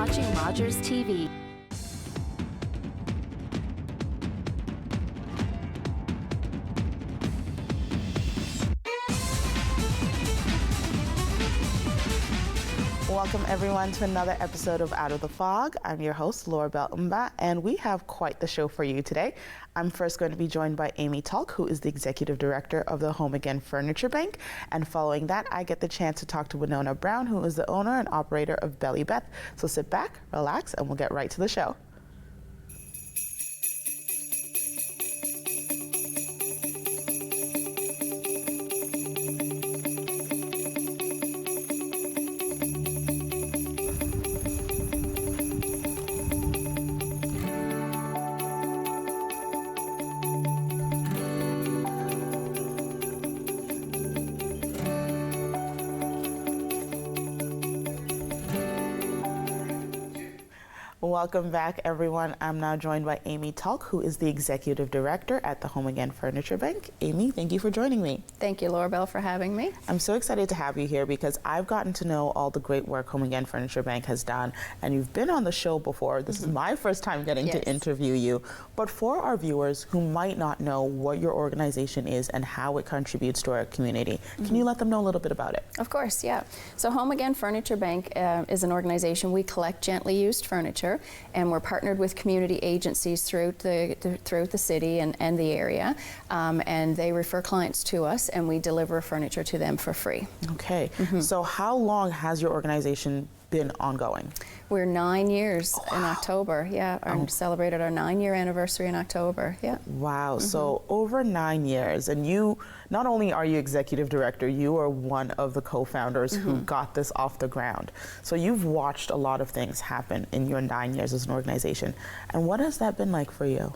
watching Rogers TV. Welcome everyone to another episode of Out of the Fog. I'm your host, Laurabel, and we have quite the show for you today. I'm first going to be joined by Tulk, who is the Executive Director of the Home Again Furniture Bank. And following that, I get the chance to talk to Winona Browne, who is the owner and operator of Bellie, Beth. So sit back, relax, and we'll get right to the show. Welcome back, everyone. I'm now joined by Tulk, who is the Executive Director at the Home Again Furniture Bank. Amy, thank you for joining me. Thank you, Laurabel, for having me. I'm so excited to have you here because I've gotten to know all the great work Home Again Furniture Bank has done, and you've been on the show before. This is my first time getting to interview you. But for our viewers who might not know what your organization is and how it contributes to our community, can you let them know a little bit about it? Of course, yeah. So Home Again Furniture Bank is an organization. We collect gently used furniture, and we're partnered with community agencies throughout the city and the area, and they refer clients to us, and we deliver furniture to them for free. Okay, so how long has your organization been ongoing? We're 9 years in October, celebrated our 9-year anniversary in October, Wow, so over 9 years, and you, not only are you Executive Director, you are one of the co-founders who got this off the ground. So you've watched a lot of things happen in your 9 years as an organization, and what has that been like for you?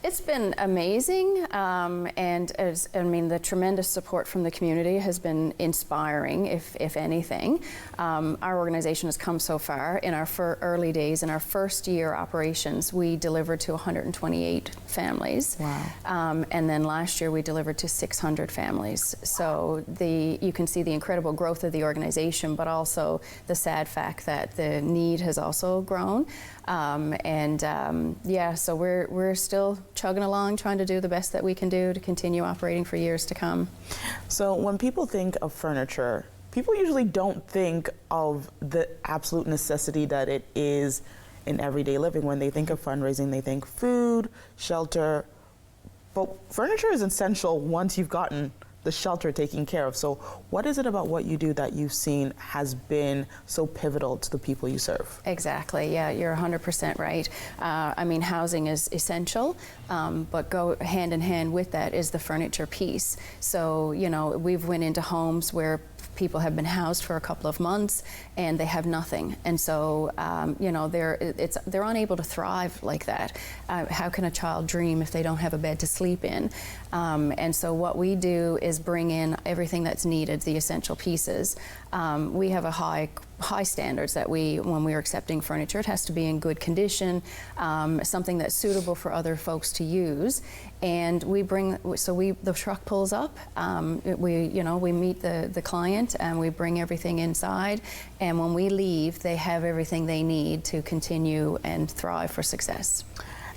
It's been amazing, and the tremendous support from the community has been inspiring, if anything. Our organization has come so far. In our early days, in our first year operations, we delivered to 128 families. Wow. And then last year we delivered to 600 families. So you can see the incredible growth of the organization, but also the sad fact that the need has also grown. So we're still chugging along, trying to do the best that we can do to continue operating for years to come. So when people think of furniture, people usually don't think of the absolute necessity that it is in everyday living. When they think of fundraising, they think food, shelter, but furniture is essential once you've gotten the shelter taken care of. So what is it about what you do that you've seen has been so pivotal to the people you serve? Exactly, yeah, you're 100% right. Housing is essential, but go hand in hand with that is the furniture piece. So, we've went into homes where people have been housed for a couple of months and they have nothing, and so they're unable to thrive like that. How can a child dream if they don't have a bed to sleep in? And so what we do is bring in everything that's needed, the essential pieces. We have a high standards that when we're accepting furniture, it has to be in good condition, something that's suitable for other folks to use. And the truck pulls up, we meet the client and we bring everything inside. And when we leave, they have everything they need to continue and thrive for success.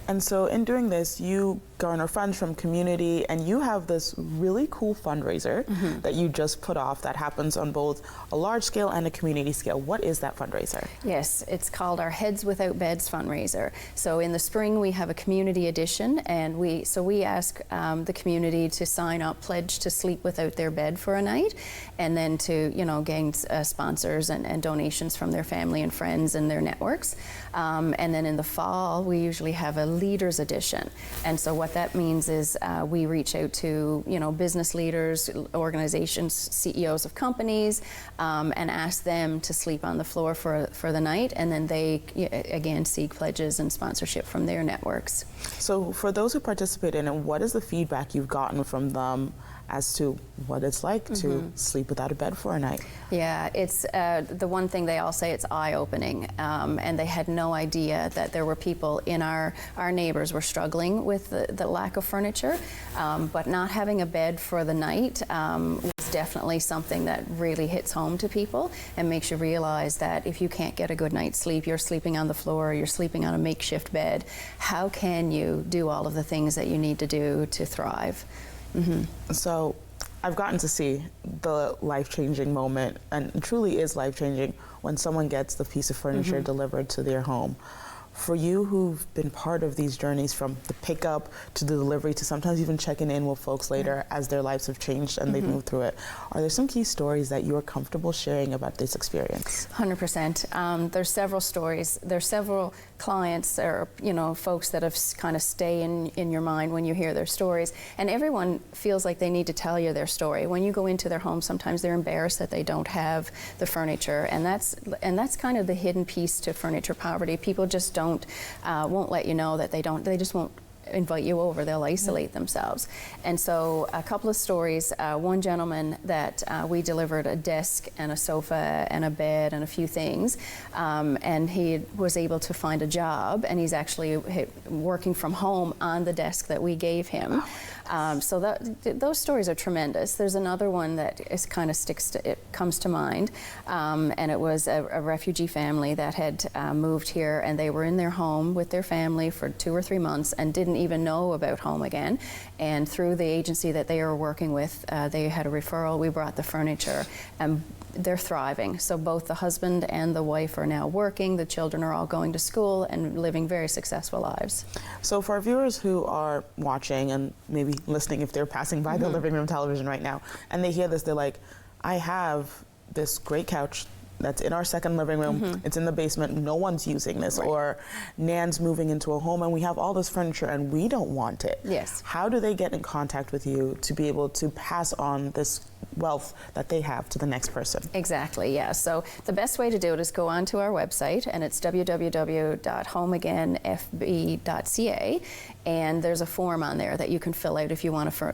And so in doing this, you garner funds from community, and you have this really cool fundraiser that you just put off that happens on both a large scale and a community scale. What is that fundraiser? Yes, it's called our Heads Without Beds fundraiser. So in the spring, we have a community edition, and we ask the community to sign up, pledge to sleep without their bed for a night, and then to gain sponsors and donations from their family and friends and their networks. And then in the fall, we usually have a Leaders Edition. And so what that means is we reach out to business leaders, organizations, CEOs of companies, and ask them to sleep on the floor for the night, and then they again seek pledges and sponsorship from their networks. So for those who participate in it, what is the feedback you've gotten from them as to what it's like to sleep without a bed for a night? Yeah, it's the one thing they all say, it's eye-opening, and they had no idea that there were people in our neighbors were struggling with the lack of furniture, but not having a bed for the night was definitely something that really hits home to people and makes you realize that if you can't get a good night's sleep, you're sleeping on the floor, or you're sleeping on a makeshift bed, how can you do all of the things that you need to do to thrive? So I've gotten to see the life-changing moment, and it truly is life-changing, when someone gets the piece of furniture delivered to their home. For you who've been part of these journeys, from the pickup to the delivery to sometimes even checking in with folks later as their lives have changed and they've moved through it, are there some key stories that you're comfortable sharing about this experience? 100%. There's several stories. There's several clients or folks that have kind of stay in your mind when you hear their stories, and everyone feels like they need to tell you their story. When you go into their home, sometimes they're embarrassed that they don't have the furniture, and that's kind of the hidden piece to furniture poverty. People just won't let you know that they don't. They just won't invite you over. They'll isolate themselves. And so a couple of stories. One gentleman that we delivered a desk and a sofa and a bed and a few things, and he was able to find a job, and he's actually working from home on the desk that we gave him. So those stories are tremendous. There's another one that is kind of comes to mind, and it was a refugee family that had moved here, and they were in their home with their family for 2 or 3 months and didn't even know about Home Again. And through the agency that they were working with, they had a referral. We brought the furniture, and they're thriving. So both the husband and the wife are now working. The children are all going to school and living very successful lives. So for our viewers who are watching and maybe listening, if they're passing by the living room television right now, and they hear this, they're like, I have this great couch that's in our second living room, it's in the basement, no one's using this, or Nan's moving into a home and we have all this furniture and we don't want it. Yes. How do they get in contact with you to be able to pass on this wealth that they have to the next person? Exactly, yeah. So the best way to do it is go onto our website, and it's www.homeagainfb.ca, and there's a form on there that you can fill out if you want to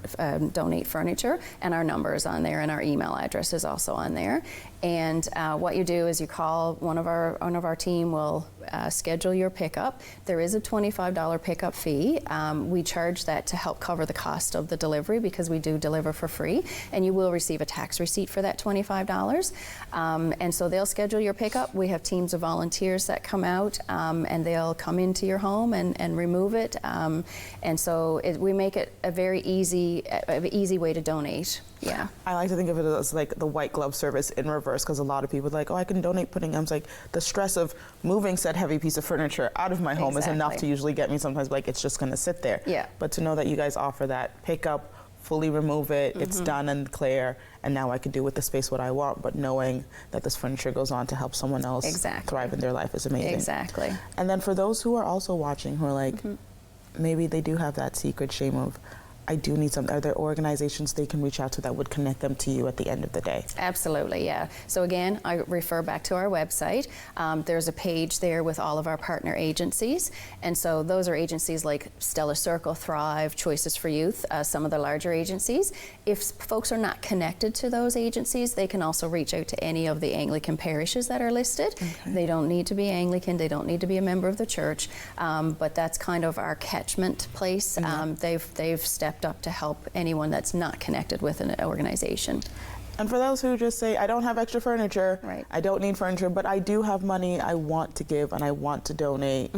donate furniture, and our number is on there, and our email address is also on there. And what you do is you call one of our team will schedule your pickup. There is a $25 pickup fee. We charge that to help cover the cost of the delivery, because we do deliver for free, and you will receive a tax receipt for that $25. And so they'll schedule your pickup. We have teams of volunteers that come out, and they'll come into your home and remove it. And so we make it a very easy way to donate. Yeah. I like to think of it as like the white glove service in reverse, because a lot of people are like, oh, I can donate putting, I'm like, the stress of moving said heavy piece of furniture out of my home is enough to usually get me sometimes like it's just going to sit there. Yeah. But to know that you guys offer that pickup, fully remove it, it's done and clear, and now I can do with the space what I want, but knowing that this furniture goes on to help someone else thrive in their life is amazing. Exactly. And then for those who are also watching, who are like, maybe they do have that secret shame of, I do need something. Are there organizations they can reach out to that would connect them to you at the end of the day? Absolutely, yeah. So again, I refer back to our website. There's a page there with all of our partner agencies. And so those are agencies like Stellar Circle, Thrive, Choices for Youth, some of the larger agencies. If folks are not connected to those agencies, they can also reach out to any of the Anglican parishes that are listed. Okay. They don't need to be Anglican, they don't need to be a member of the church, but that's kind of our catchment place. They've stepped up to help anyone that's not connected with an organization. And for those who just say, I don't have extra furniture, right, I don't need furniture, but I do have money I want to give and I want to donate,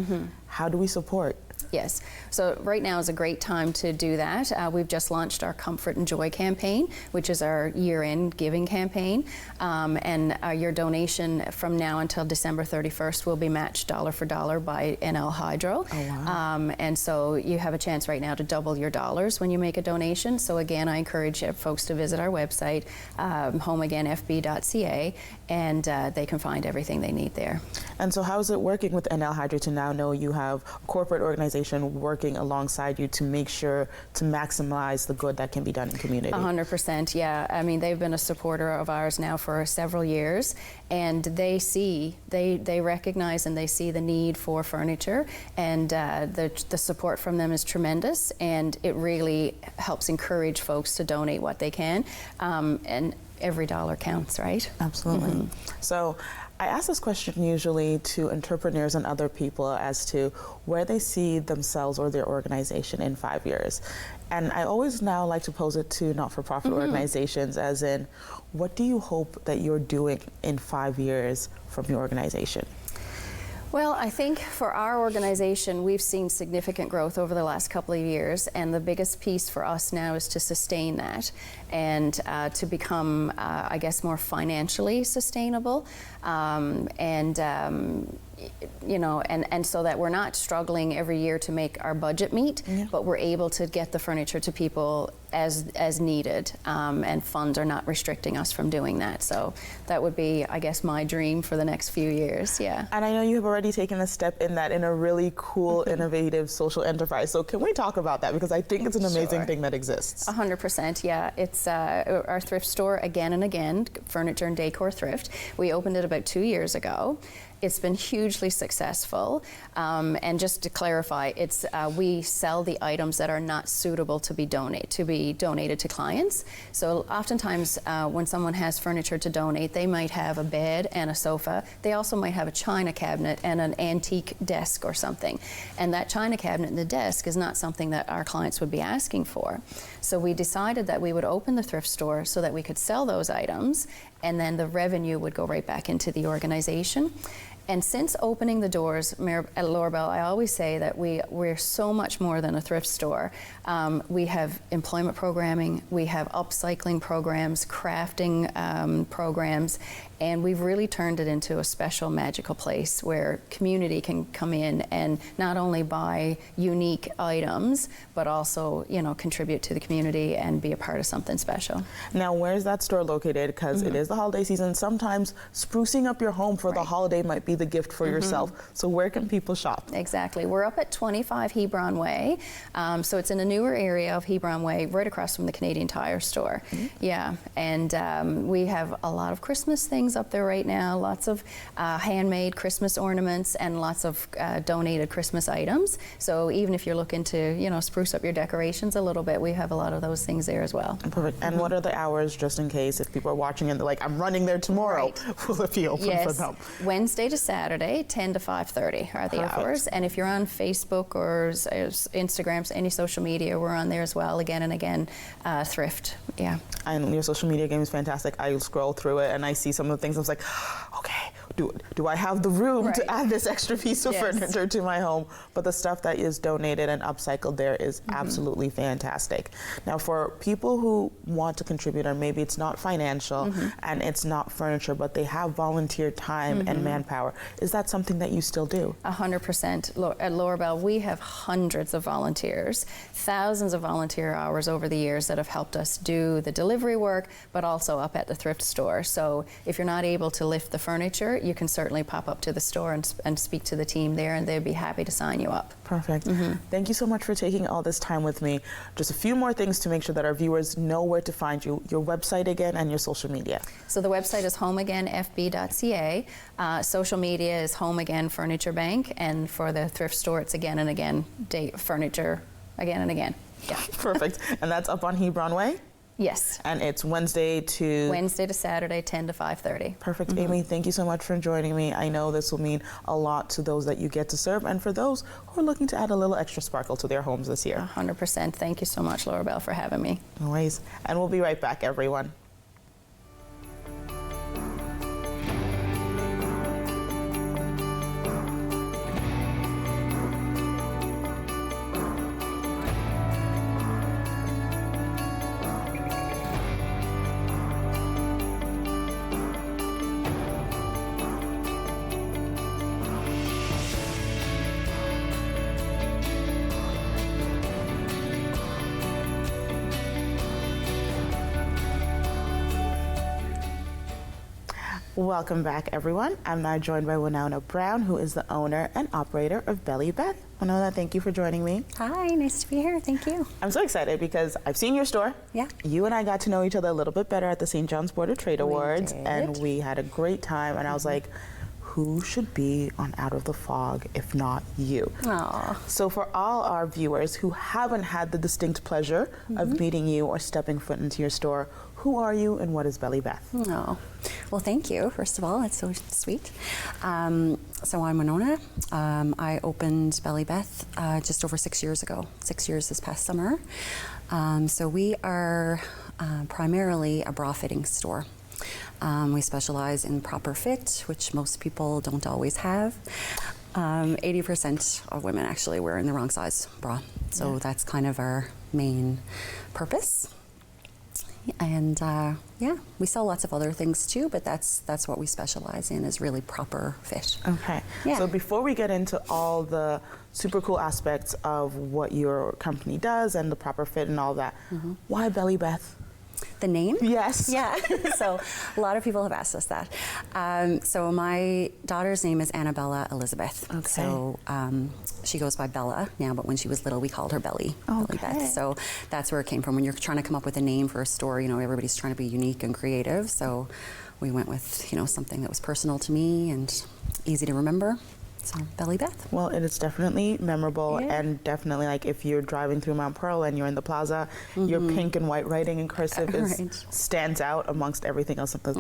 how do we support? Yes. So right now is a great time to do that. We've just launched our Comfort and Joy campaign, which is our year-end giving campaign. And your donation from now until December 31st will be matched dollar for dollar by NL Hydro. Oh, wow. And so you have a chance right now to double your dollars when you make a donation. So again, I encourage folks to visit our website, homeagainfb.ca, and they can find everything they need there. And so how is it working with NL Hydro to now know you have a corporate organization working alongside you to make sure to maximize the good that can be done in community? 100%, yeah. I mean, they've been a supporter of ours now for several years, and they recognize and they see the need for furniture, and the support from them is tremendous, and it really helps encourage folks to donate what they can, and every dollar counts, right? Absolutely. So I ask this question usually to entrepreneurs and other people as to where they see themselves or their organization in 5 years. And I always now like to pose it to not-for-profit organizations, as in, what do you hope that you're doing in 5 years from your organization? Well, I think for our organization, we've seen significant growth over the last couple of years, and the biggest piece for us now is to sustain that and to become, I guess, more financially sustainable, you know, and so that we're not struggling every year to make our budget meet, but we're able to get the furniture to people as needed, and funds are not restricting us from doing that. So that would be, I guess, my dream for the next few years. Yeah. And I know you have already taken a step in that in a really cool, innovative social enterprise. So can we talk about that? Because I think it's an amazing thing that exists. 100%, yeah. It's our thrift store, Again and Again, furniture and decor thrift. We opened it about 2 years ago. It's been hugely successful, and just to clarify, it's we sell the items that are not suitable to be donated to clients. So oftentimes, when someone has furniture to donate, they might have a bed and a sofa. They also might have a china cabinet and an antique desk or something. And that china cabinet and the desk is not something that our clients would be asking for. So we decided that we would open the thrift store so that we could sell those items, and then the revenue would go right back into the organization. And since opening the doors at Laurabel, I always say that we're so much more than a thrift store. We have employment programming, we have upcycling programs, crafting programs, and we've really turned it into a special magical place where community can come in and not only buy unique items, but also, you know, contribute to the community and be a part of something special. Now, where's that store located? Because it is the holiday season. Sometimes sprucing up your home for the holiday might be the gift for yourself. So where can people shop? Exactly. We're up at 25 Browne Way. So it's in a newer area of Browne Way, right across from the Canadian Tire store. Yeah, and we have a lot of Christmas things up there right now, lots of handmade Christmas ornaments and lots of donated Christmas items. So even if you're looking to, you know, spruce up your decorations a little bit, we have a lot of those things there as well. Perfect. And what are the hours, just in case if people are watching and they're like, I'm running there tomorrow, will it be open for them? Wednesday to Saturday, 10 to 5:30 are the hours. And if you're on Facebook or Instagram, any social media, we're on there as well, Again and Again thrift. Yeah. And your social media game is fantastic. I scroll through it and I see some of the things. I was like, okay, do I have the room to add this extra piece of furniture to my home? But the stuff that is donated and upcycled there is absolutely fantastic. Now, for people who want to contribute, or maybe it's not financial and it's not furniture, but they have volunteer time and manpower, is that something that you still do? 100%. At Laurabel, we have hundreds of volunteers, thousands of volunteer hours over the years that have helped us do the delivery work, but also up at the thrift store. So if you're not able to lift the furniture, you can certainly pop up to the store and speak to the team there, and they'd be happy to sign you up. Perfect. Thank you so much for taking all this time with me. Just a few more things to make sure that our viewers know where to find you, your website again, and your social media. So the website is homeagainfb.ca. Social media is Home Again Furniture Bank, and for the thrift store, it's Again and Again Furniture, Again and Again. Yeah. Perfect. And that's up on Browne Way? Yes. And it's Wednesday to Saturday, 10 to 5:30. Perfect. Amy, thank you so much for joining me. I know this will mean a lot to those that you get to serve and for those who are looking to add a little extra sparkle to their homes this year. 100%. Thank you so much, Laurabel, for having me. No worries. And we'll be right back, everyone. Welcome back, everyone. I'm now joined by Winona Browne, who is the owner and operator of Bellie, Beth. Winona, thank you for joining me. Hi, nice to be here. Thank you. I'm so excited because I've seen your store. Yeah. You and I got to know each other a little bit better at the St. John's Board of Trade Awards, did. and we had a great time. And I was like, who should be on Out of the Fog if not you? Aw. So for all our viewers who haven't had the distinct pleasure of meeting you or stepping foot into your store, who are you and what is Bellie Beth? Oh, well, thank you. First of all, that's so sweet. So I'm Winona. I opened Bellie Beth just over 6 years ago. 6 years this past summer. So we are primarily a bra fitting store. We specialize in proper fit, which most people don't always have. 80% of women actually wear in the wrong size bra. So that's kind of our main purpose. And yeah, we sell lots of other things too, but that's what we specialize in, is really proper fit. Okay. Yeah. So before we get into all the super cool aspects of what your company does and the proper fit and all that, why Bellie Beth? The name? Yes. Yeah, so a lot of people have asked us that. So my daughter's name is Annabella Elizabeth. Okay. So she goes by Bella now, but when she was little, we called her Bellie. Okay. Bellie Beth. So that's where it came from. When you're trying to come up with a name for a store, you know, everybody's trying to be unique and creative. So we went with, you know, something that was personal to me and easy to remember. So Bellie Beth. Well, it is definitely memorable, Yeah. and definitely, like, if you're driving through Mount Pearl and you're in the plaza, your pink and white writing in cursive Right. stands out amongst everything else in the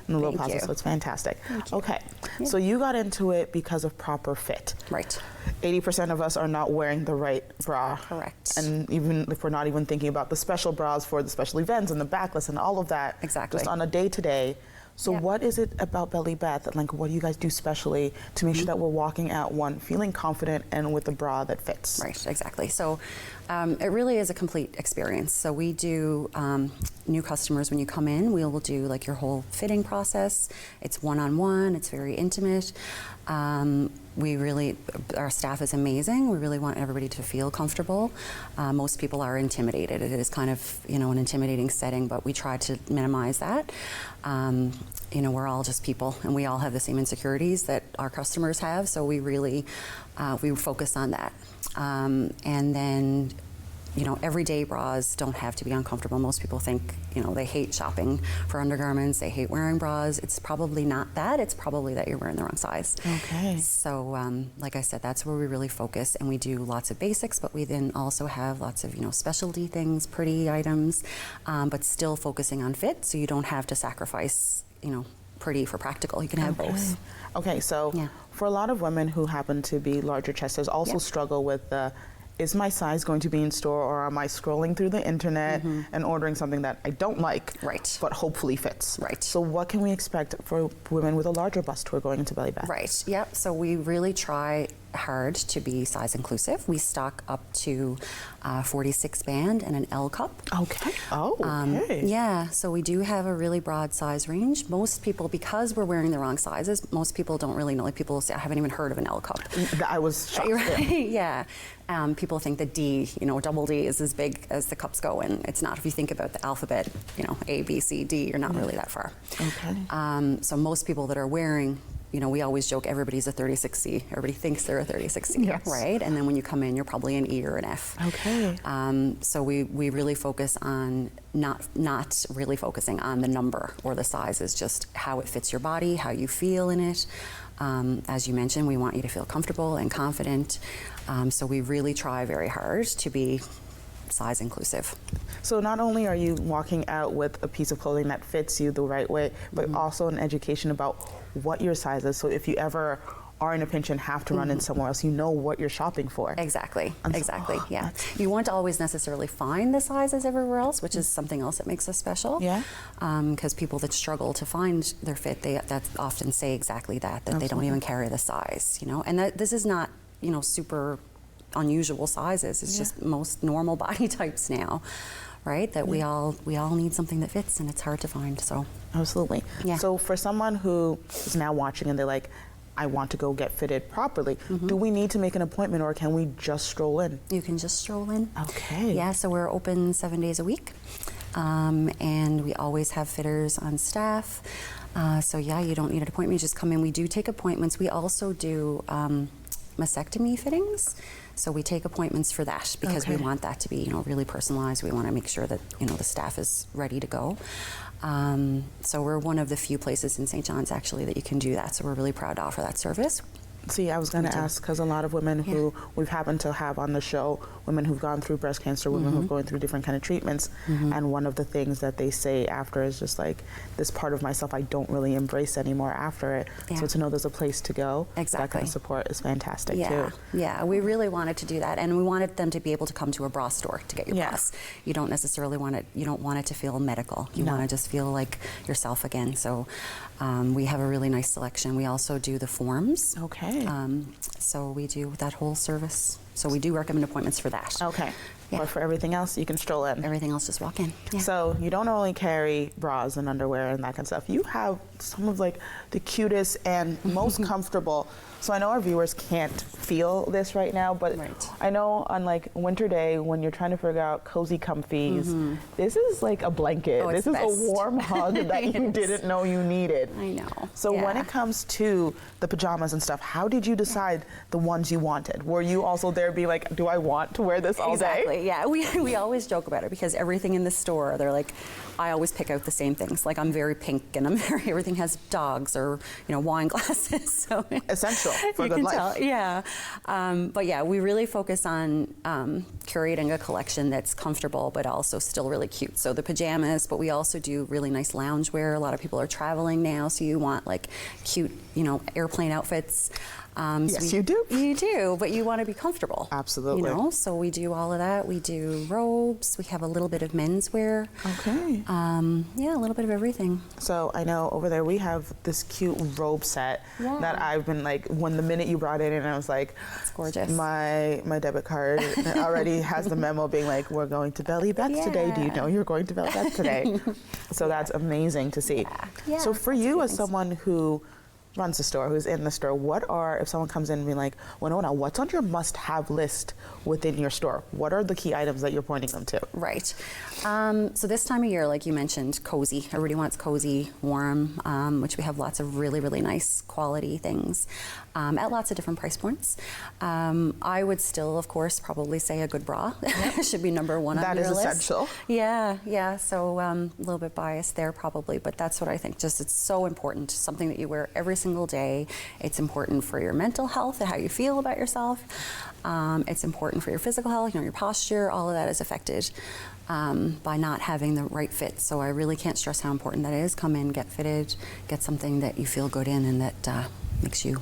little thank plaza. you. So it's fantastic. Thank you. Okay, Yeah. so you got into it because of proper fit. Right. 80% of us are not wearing the right bra. Correct. And even if we're not even thinking about the special bras for the special events and the backless and all of that. Exactly. Just on a day-to-day. So Yeah. what is it about Bellie Beth? Like, what do you guys do specially to make sure that we're walking out, one, feeling confident and with a bra that fits? Right, exactly. So it really is a complete experience. So we do new customers, when you come in, we will do like your whole fitting process. It's one-on-one, it's very intimate. Our staff is amazing. We really want everybody to feel comfortable. Most people are intimidated. It is kind of, you know, an intimidating setting, but we try to minimize that. You know, we're all just people, and we all have the same insecurities that our customers have, so we really, we focus on that. And then, you know, everyday bras don't have to be uncomfortable. Most people think, you know, they hate shopping for undergarments, they hate wearing bras. It's probably not that, it's probably that you're wearing the wrong size. Okay. So, like I said, that's where we really focus, and we do lots of basics, but we then also have lots of, you know, specialty things, pretty items, but still focusing on fit, so you don't have to sacrifice, you know, pretty for practical. You can have both. Okay, so Yeah. for a lot of women who happen to be larger chested, also Yeah. struggle with the, is my size going to be in store, or am I scrolling through the internet and ordering something that I don't like, Right. but hopefully fits? Right. So what can we expect for women with a larger bust who are going into Bellie Beth? Right, yep. So we really try hard to be size inclusive. We stock up to 46 band and an L cup. Okay. Oh, okay. Yeah, so we do have a really broad size range. Most people, because we're wearing the wrong sizes, most people don't really know. Like, people say, I haven't even heard of an L cup. I was shocked. Right? Yeah. People think the D, you know, double D is as big as the cups go, and it's not. If you think about the alphabet, you know, A, B, C, D, you're not really that far. Okay. So most people that are wearing, you know, we always joke everybody's a 36C. Everybody thinks they're a 36C, Yes. right? And then when you come in, you're probably an E or an F. Okay. So we really focus on not really focusing on the number or the size, is just how it fits your body, how you feel in it. As you mentioned, we want you to feel comfortable and confident. So we really try very hard to be size inclusive. So not only are you walking out with a piece of clothing that fits you the right way, but also an education about what your size is. So if you ever are in a pinch and have to run in somewhere else, you know what you're shopping for. Exactly, And so- exactly, yeah. that's- You won't always necessarily find the sizes everywhere else, which is something else that makes us special. Yeah. Because people that struggle to find their fit, that often say exactly that they don't Absolutely. even carry the size, you know. And this is not, you know, super unusual sizes. It's just most normal body types now, right? That we all need something that fits, and it's hard to find. So Absolutely. Yeah. So for someone who is now watching and they're like, I want to go get fitted properly, do we need to make an appointment, or can we just stroll in? you can just stroll in. Okay. Yeah, so we're open 7 days a week, and we always have fitters on staff. So yeah, you don't need an appointment. You just come in. We do take appointments. We also do mastectomy fittings. So we take appointments for that because we want that to be, you know, really personalized. We want to make sure that, you know, the staff is ready to go. So we're one of the few places in St. John's actually that you can do that. So we're really proud to offer that service. See, I was going to ask, because a lot of women who we've happened to have on the show, women who've gone through breast cancer, women who've gone through different kind of treatments, and one of the things that they say after is just like, this part of myself I don't really embrace anymore after it. So to know there's a place to go, that kind of support is fantastic too. Yeah, we really wanted to do that, and we wanted them to be able to come to a bra store to get your bras. You don't necessarily want it, you don't want it to feel medical. You want to just feel like yourself again. So we have a really nice selection. We also do the forms. So we do that whole service. So we do recommend appointments for that. But for everything else, you can stroll in. Everything else, just walk in. So you don't only carry bras and underwear and that kind of stuff. You have some of like the cutest and most comfortable. So I know our viewers can't feel this right now, but I know on like a winter day when you're trying to figure out cozy comfies, this is like a blanket. This is a warm hug that you didn't know you needed. I know. So when it comes to the pajamas and stuff, how did you decide the ones you wanted? Were you also there being like, do I want to wear this all day? Yeah, we always joke about it because everything in the store, they're like, I always pick out the same things. Like I'm very pink and I'm very, everything has dogs or, you know, wine glasses. So essential for a good life. But yeah, we really focus on curating a collection that's comfortable but also still really cute. So the pajamas, but we also do really nice loungewear. A lot of people are traveling now, so you want like cute, you know, airplane outfits. Yes, you do. You do, but you want to be comfortable. Absolutely. You know, so we do all of that. We do robes. We have a little bit of menswear. Yeah, a little bit of everything. So I know over there we have this cute robe set that I've been like, when the minute you brought it in, I was like, it's gorgeous. My debit card already has the memo being like, we're going to Bellie Beth today. Do you know you're going to Bellie Beth today? So that's amazing to see. So for you as someone who runs the store, who's in the store, what are, if someone comes in and be like, Winona, what's on your must-have list within your store? What are the key items that you're pointing them to? Right. So this time of year, like you mentioned, cozy. Everybody wants cozy, warm, which we have lots of really, really nice quality things at lots of different price points. I would still, of course, probably say a good bra should be number one on your list. That is essential. Yeah. So a little bit biased there probably, but that's what I think. Just it's so important. Something that you wear every single day. It's important for your mental health and how you feel about yourself. It's important for your physical health, you know, your posture. All of that is affected by not having the right fit. So I really can't stress how important that is. Come in, get fitted, get something that you feel good in and that makes you.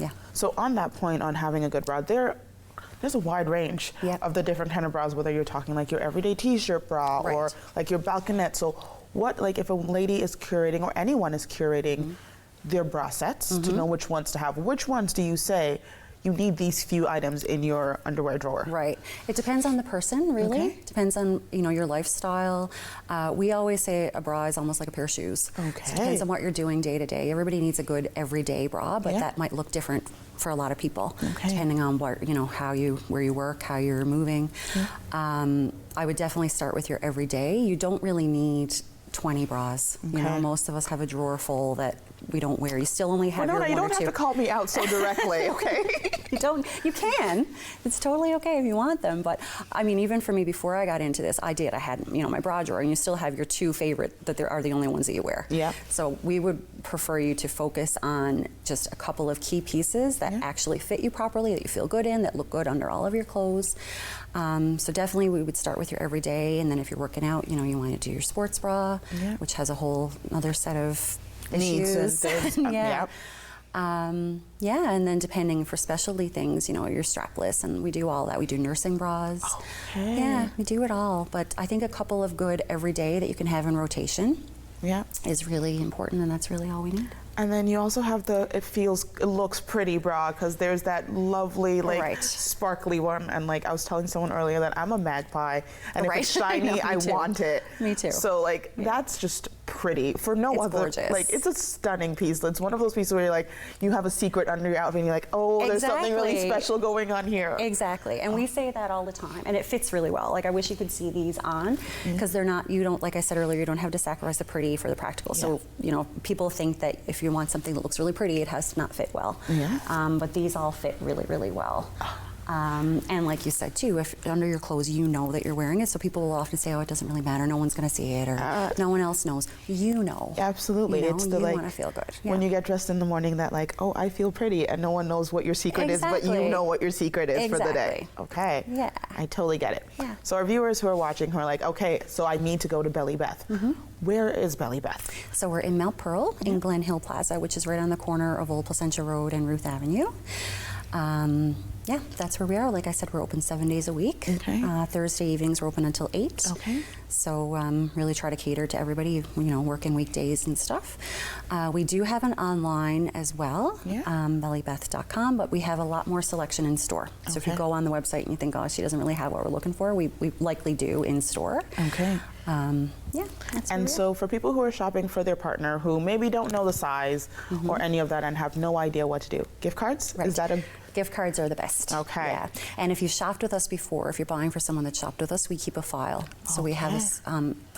Yeah. So on that point on having a good bra, there's a wide range of the different kind of bras, whether you're talking like your everyday t-shirt bra or like your balconette. So what, like if a lady is curating or anyone is curating their bra sets to know which ones to have, which ones do you say you need these few items in your underwear drawer? Right. It depends on the person, really. Depends on, you know, your lifestyle. We always say a bra is almost like a pair of shoes. It depends on what you're doing day to day. Everybody needs a good everyday bra, but that might look different for a lot of people, depending on what, you know, where you work, how you're moving. I would definitely start with your everyday. You don't really need 20 bras. You know, most of us have a drawer full that we don't wear. You still only have your one or two. You don't have to call me out so directly, okay? You can. It's totally okay if you want them. But I mean, even for me, before I got into this, I had, you know, my bra drawer, and you still have your two favorite that are the only ones that you wear. So we would prefer you to focus on just a couple of key pieces that actually fit you properly, that you feel good in, that look good under all of your clothes. So definitely we would start with your everyday, and then if you're working out, you know, you want to do your sports bra, which has a whole other set of needs and things. And then depending for specialty things, you know, your strapless, and we do all that. We do nursing bras. Yeah, we do it all. But I think a couple of good everyday that you can have in rotation is really important, and that's really all we need. And then you also have it looks pretty bra, because there's that lovely, like, sparkly one. And like I was telling someone earlier that I'm a magpie, and if it's shiny, I want it. Me too. So like, that's just pretty for no It's other. gorgeous. Like, it's a stunning piece. It's one of those pieces where you're like, you have a secret under your outfit and you're like, oh, there's something really Exactly. special going on here. Exactly, and we say that all the time, and it fits really well. Like, I wish you could see these on, because they're not, you don't, like I said earlier, you don't have to sacrifice the pretty for the practical. So, you know, people think that if you want something that looks really pretty, it has to not fit well. Yeah. But these all fit really, really well. And like you said too, if under your clothes you know that you're wearing it, so people will often say, oh, it doesn't really matter, no one's gonna see it, or no one else knows. You know. Absolutely. You know, It's the you like, wanna feel good. when Yeah. you get dressed in the morning that like, oh, I feel pretty, and no one knows what your secret is, but you Exactly. know what your secret is for the day. Exactly. Okay. Yeah. I totally get it. Yeah. So our viewers who are watching who are like, okay, so I need to go to Bellie Beth. Where is Bellie Beth? So we're in Mount Pearl in Glen Hill Plaza, which is right on the corner of Old Placentia Road and Ruth Avenue. Yeah, that's where we are. Like I said, we're open 7 days a week. Okay. Thursday evenings we're open until 8. Okay. So really try to cater to everybody, you know, working weekdays and stuff. We do have an online as well, Yeah. belliebeth.com, but we have a lot more selection in store. So if you Okay. go on the website and you think, oh, she doesn't really have what we're looking for, we likely do in store. Okay. Yeah, that's where And we are. so for people who are shopping for their partner who maybe don't know the size or any of that and have no idea what to do, gift cards? Right. Is that a Gift cards are the best. Okay. Yeah. And if you shopped with us before, if you're buying for someone that shopped with us, we keep a file. So we have this,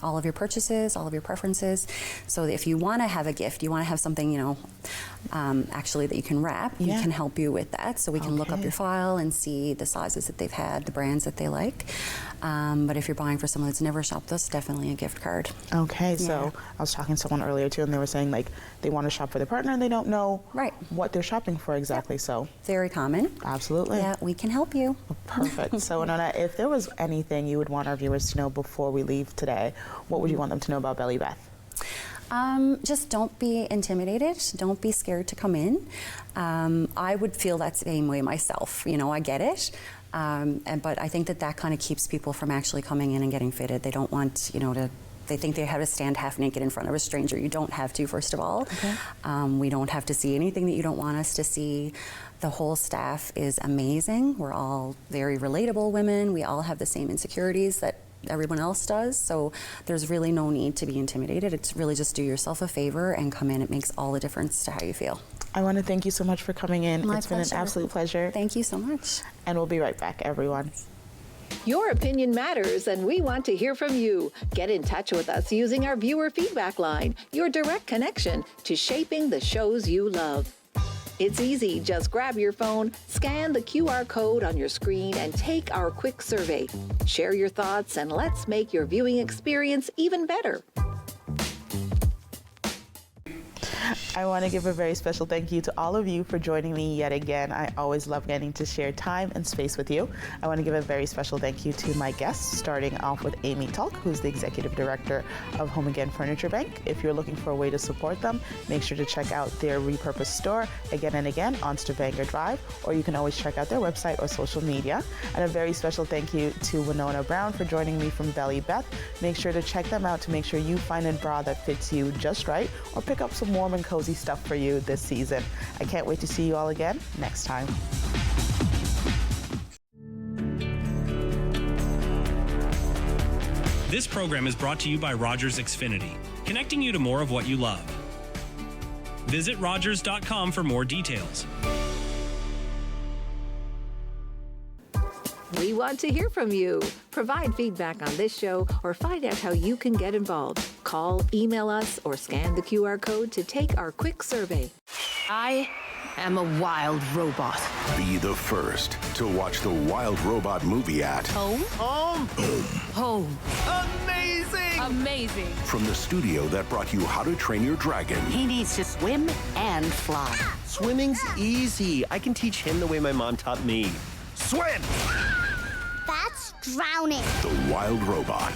all of your purchases, all of your preferences. So that if you want to have a gift, you want to have something, you know, actually that you can wrap, we Yeah. can help you with that. So we can look up Okay. your file and see the sizes that they've had, the brands that they like. But if you're buying for someone that's never shopped with us, definitely a gift card. Okay, so Yeah. I was talking to someone earlier too, and they were saying like they want to shop for their partner and they don't know Right. what they're shopping for exactly. So Very common. absolutely, Yeah, we can help you. perfect. So Winona, if there was anything you would want our viewers to know before we leave today, what would you want them to know about Bellie Beth? Just don't be intimidated. Don't be scared to come in. I would feel that same way myself. You know, I get it. But I think that kind of keeps people from actually coming in and getting fitted. They don't want, you know, they think they have to stand half naked in front of a stranger. You don't have to, first of all. We don't have to see anything that you don't want us to see. The whole staff is amazing. We're all very relatable women. We all have the same insecurities that everyone else does. So there's really no need to be intimidated. It's really just do yourself a favor and come in. It makes all the difference to how you feel. I want to thank you so much for coming in. My It's been an pleasure. absolute pleasure. Thank you so much. And we'll be right back, everyone. Your opinion matters, and we want to hear from you. Get in touch with us using our viewer feedback line, your direct connection to shaping the shows you love. It's easy. Just grab your phone, scan the QR code on your screen, and take our quick survey. Share your thoughts, and let's make your viewing experience even better. I want to give a very special thank you to all of you for joining me yet again. I always love getting to share time and space with you. I want to give a very special thank you to my guests, starting off with Amy Tulk, who's the Executive Director of Home Again Furniture Bank. If you're looking for a way to support them, make sure to check out their repurposed store again and again on Stavanger Drive, or you can always check out their website or social media. And a very special thank you to Winona Browne for joining me from Bellie Beth. Make sure to check them out to make sure you find a bra that fits you just right, or pick up some warm and cozy stuff for you this season. I can't wait to see you all again next time. This program is brought to you by Rogers Xfinity, connecting you to more of what you love. Visit Rogers.com for more details. We want to hear from you. Provide feedback on this show or find out how you can get involved. Call, email us, or scan the QR code to take our quick survey. I am a wild robot. Be the first to watch the Wild Robot movie at Home? Home. Amazing! Amazing. from the studio that brought you How to Train Your Dragon. He needs to swim and fly. Swimming's easy. I can teach him the way my mom taught me. Swim! That's drowning. The Wild Robot.